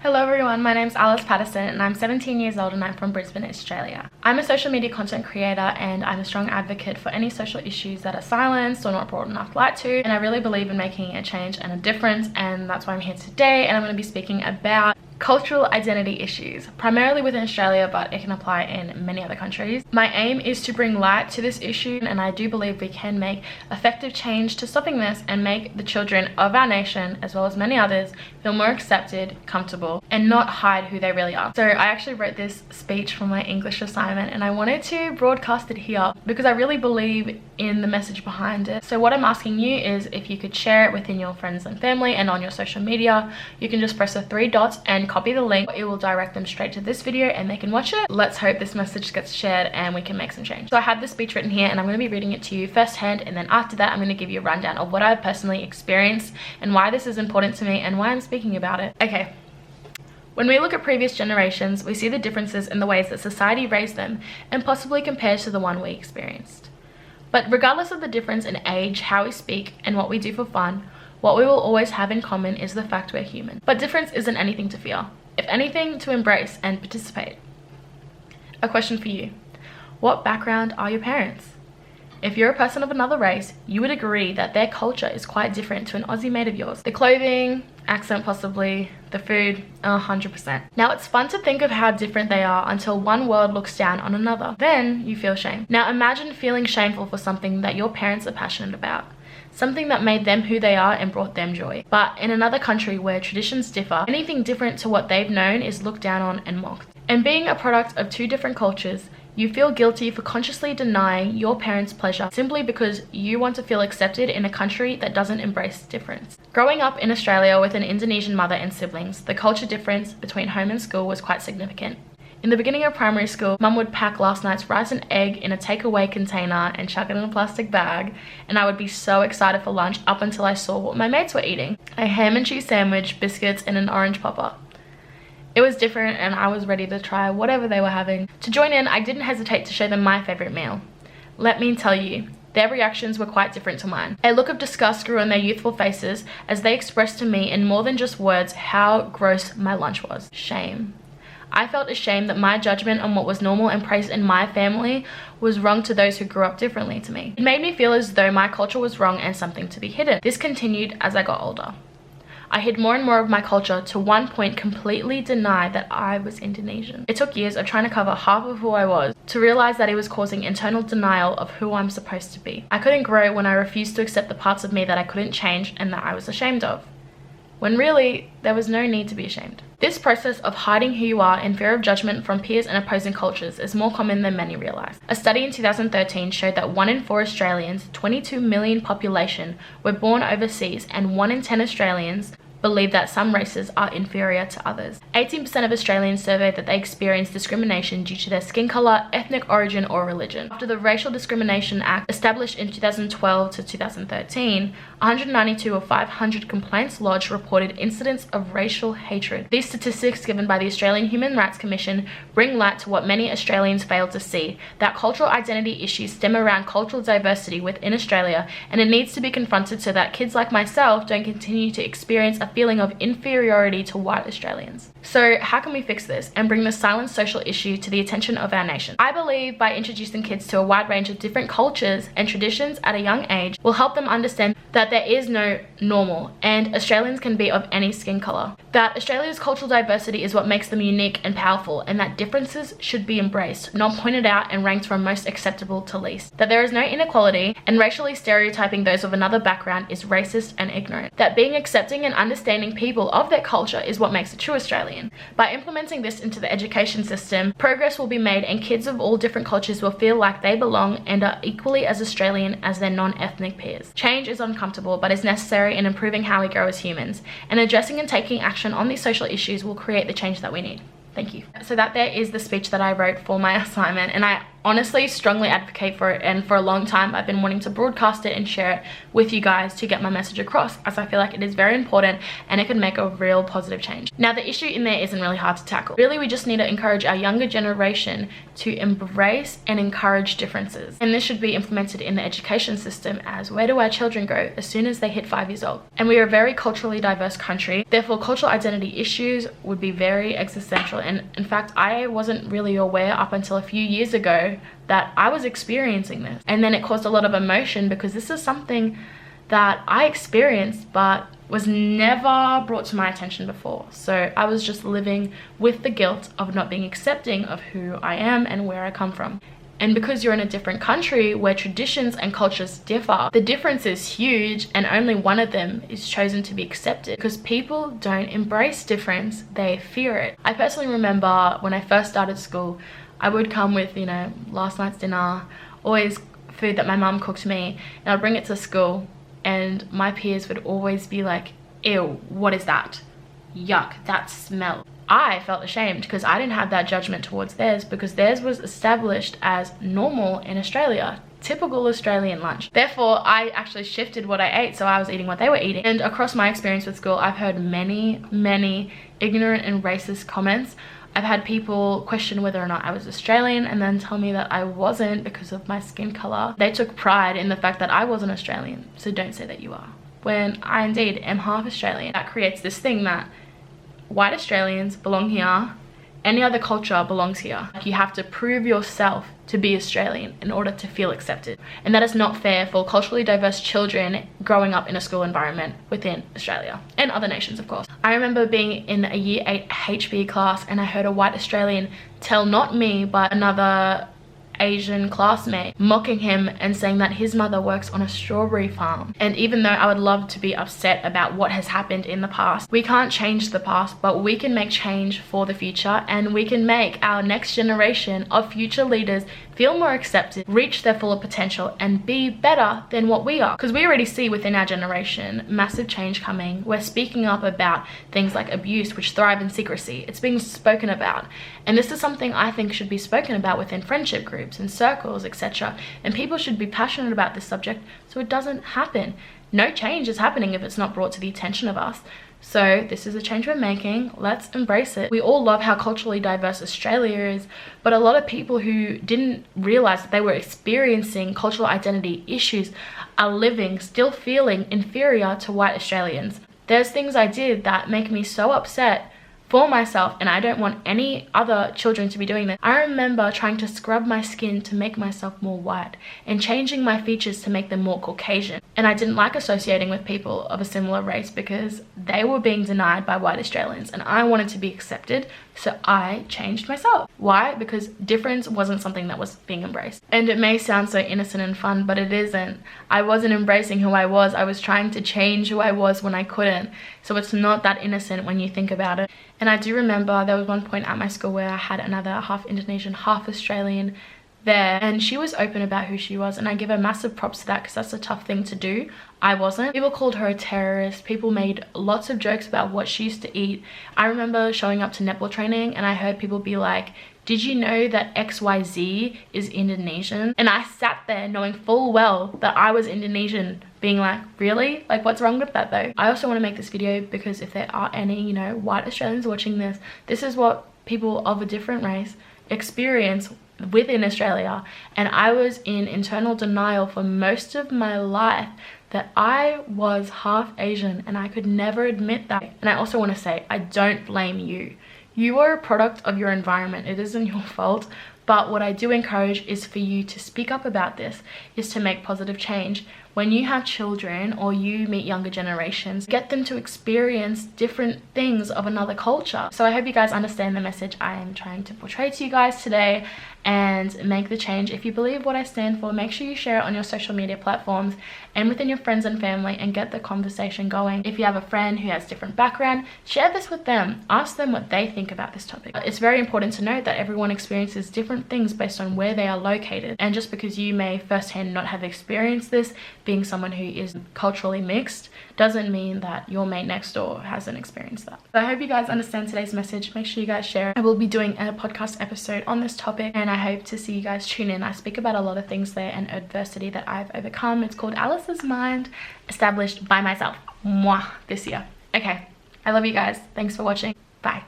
Hello everyone, my name's Alice Patterson and I'm 17 years old and I'm from Brisbane, Australia. I'm a social media content creator and I'm a strong advocate for any social issues that are silenced or not brought enough light to, and I really believe in making a change and a difference, and that's why I'm here today. And I'm going to be speaking about cultural identity issues, primarily within Australia, but it can apply in many other countries. My aim is to bring light to this issue, and I do believe we can make effective change to stopping this and make the children of our nation, as well as many others, feel more accepted, comfortable, and not hide who they really are. So I actually wrote this speech for my English assignment and I wanted to broadcast it here because I really believe in the message behind it. So what I'm asking you is if you could share it within your friends and family and on your social media. You can just press the 3 dots and copy the link. It will direct them straight to this video and they can watch it. Let's hope this message gets shared and we can make some change. So I have this speech written here and I'm going to be reading it to you firsthand, and then after that I'm going to give you a rundown of what I've personally experienced and why this is important to me and why I'm speaking about it. Okay. When we look at previous generations, we see the differences in the ways that society raised them and possibly compares to the one we experienced. But regardless of the difference in age, how we speak, and what we do for fun, what we will always have in common is the fact we're human. But difference isn't anything to fear. If anything, to embrace and participate. A question for you. What background are your parents? If you're a person of another race, you would agree that their culture is quite different to an Aussie mate of yours. The clothing, accent possibly, the food, 100%. Now it's fun to think of how different they are until one world looks down on another. Then you feel shame. Now imagine feeling shameful for something that your parents are passionate about. Something that made them who they are and brought them joy. But in another country where traditions differ, anything different to what they've known is looked down on and mocked. And being a product of two different cultures, you feel guilty for consciously denying your parents' pleasure simply because you want to feel accepted in a country that doesn't embrace difference. Growing up in Australia with an Indonesian mother and siblings, the culture difference between home and school was quite significant. In the beginning of primary school, mum would pack last night's rice and egg in a takeaway container and chuck it in a plastic bag, and I would be so excited for lunch up until I saw what my mates were eating. A ham and cheese sandwich, biscuits, and an orange popper. It was different and I was ready to try whatever they were having. To join in, I didn't hesitate to show them my favorite meal. Let me tell you, their reactions were quite different to mine. A look of disgust grew on their youthful faces as they expressed to me in more than just words how gross my lunch was. Shame. I felt ashamed that my judgment on what was normal and praised in my family was wrong to those who grew up differently to me. It made me feel as though my culture was wrong and something to be hidden. This continued as I got older. I hid more and more of my culture, to one point completely deny that I was Indonesian. It took years of trying to cover half of who I was to realize that it was causing internal denial of who I'm supposed to be. I couldn't grow when I refused to accept the parts of me that I couldn't change and that I was ashamed of, when really there was no need to be ashamed. This process of hiding who you are in fear of judgment from peers and opposing cultures is more common than many realize. A study in 2013 showed that 1 in 4 Australians, 22 million population, were born overseas, and 1 in 10 Australians believe that some races are inferior to others. 18% of Australians surveyed that they experience discrimination due to their skin color, ethnic origin, or religion. After the Racial Discrimination Act established in 2012 to 2013, 192 of 500 complaints lodged reported incidents of racial hatred. These statistics given by the Australian Human Rights Commission bring light to what many Australians fail to see, that cultural identity issues stem around cultural diversity within Australia, and it needs to be confronted so that kids like myself don't continue to experience a feeling of inferiority to white Australians. So how can we fix this and bring this silent social issue to the attention of our nation? I believe by introducing kids to a wide range of different cultures and traditions at a young age will help them understand that there is no normal and Australians can be of any skin color. That Australia's cultural diversity is what makes them unique and powerful, and that differences should be embraced, not pointed out and ranked from most acceptable to least. That there is no inequality, and racially stereotyping those of another background is racist and ignorant. That being accepting and understanding people of their culture is what makes a true Australian. By implementing this into the education system, progress will be made and kids of all different cultures will feel like they belong and are equally as Australian as their non-ethnic peers. Change is uncomfortable but is necessary in improving how we grow as humans, and addressing and taking action on these social issues will create the change that we need. Thank you. So that there is the speech that I wrote for my assignment, and I honestly strongly advocate for it, and for a long time I've been wanting to broadcast it and share it with you guys to get my message across, as I feel like it is very important and it can make a real positive change. Now, the issue in there isn't really hard to tackle. Really, we just need to encourage our younger generation to embrace and encourage differences, and this should be implemented in the education system as where do our children go as soon as they hit 5 years old. And we are a very culturally diverse country, therefore cultural identity issues would be very existential, and in fact I wasn't really aware up until a few years ago that I was experiencing this. And then it caused a lot of emotion because this is something that I experienced but was never brought to my attention before. So I was just living with the guilt of not being accepting of who I am and where I come from. And because you're in a different country where traditions and cultures differ, the difference is huge, and only one of them is chosen to be accepted because people don't embrace difference, they fear it. I personally remember when I first started school, I would come with, you know, last night's dinner, always food that my mum cooked me, and I'd bring it to school, and my peers would always be like, ew, what is that? Yuck, that smell. I felt ashamed because I didn't have that judgment towards theirs, because theirs was established as normal in Australia, typical Australian lunch. Therefore, I actually shifted what I ate, so I was eating what they were eating. And across my experience with school, I've heard many ignorant and racist comments. I've had people question whether or not I was Australian and then tell me that I wasn't because of my skin color. They took pride in the fact that I wasn't Australian, so don't say that you are, when I indeed am half Australian. That creates this thing that white Australians belong here, any other culture belongs here. Like, you have to prove yourself to be Australian in order to feel accepted. And that is not fair for culturally diverse children growing up in a school environment within Australia and other nations, of course. I remember being in a year 8 HB class and I heard a white Australian tell not me but another Asian classmate mocking him and saying that his mother works on a strawberry farm. And even though I would love to be upset about what has happened in the past, we can't change the past, but we can make change for the future, and we can make our next generation of future leaders feel more accepted, reach their fuller potential, and be better than what we are. Because we already see within our generation massive change coming. We're speaking up about things like abuse, which thrive in secrecy. It's being spoken about, and this is something I think should be spoken about within friendship groups and circles, etc. And people should be passionate about this subject so it doesn't happen. No change is happening if it's not brought to the attention of us. So this is a change we're making. Let's embrace it. We all love how culturally diverse Australia is, but a lot of people who didn't realize that they were experiencing cultural identity issues are living, still feeling inferior to white Australians. There's things I did that make me so upset for myself, and I don't want any other children to be doing this. I remember trying to scrub my skin to make myself more white and changing my features to make them more Caucasian. And I didn't like associating with people of a similar race because they were being denied by white Australians, and I wanted to be accepted, so I changed myself. Why? Because difference wasn't something that was being embraced. And it may sound so innocent and fun, but it isn't. I wasn't embracing who I was trying to change who I was when I couldn't. So it's not that innocent when you think about it. And I do remember there was one point at my school where I had another half Indonesian, half Australian there, and she was open about who she was, and I give her massive props to that because that's a tough thing to do. I wasn't. People called her a terrorist. People made lots of jokes about what she used to eat. I remember showing up to netball training and I heard people be like, did you know that XYZ is Indonesian? And I sat there knowing full well that I was Indonesian, being like, really? Like, what's wrong with that though? I also want to make this video because if there are any, you know, white Australians watching this, this is what people of a different race experience within Australia. And I was in internal denial for most of my life that I was half Asian, and I could never admit that. And I also want to say, I don't blame you. You are a product of your environment. It isn't your fault. But what I do encourage is for you to speak up about this, is to make positive change. When you have children or you meet younger generations, get them to experience different things of another culture. So I hope you guys understand the message I am trying to portray to you guys today and make the change. If you believe what I stand for, make sure you share it on your social media platforms and within your friends and family and get the conversation going. If you have a friend who has different background, share this with them. Ask them what they think about this topic. It's very important to note that everyone experiences different things based on where they are located. And just because you may firsthand not have experienced this, being someone who is culturally mixed doesn't mean that your mate next door hasn't experienced that. So I hope you guys understand today's message. Make sure you guys share. I will be doing a podcast episode on this topic, and I hope to see you guys tune in. I speak about a lot of things there and adversity that I've overcome. It's called Alice's Mind, established by myself this year. Okay, I love you guys. Thanks for watching. Bye.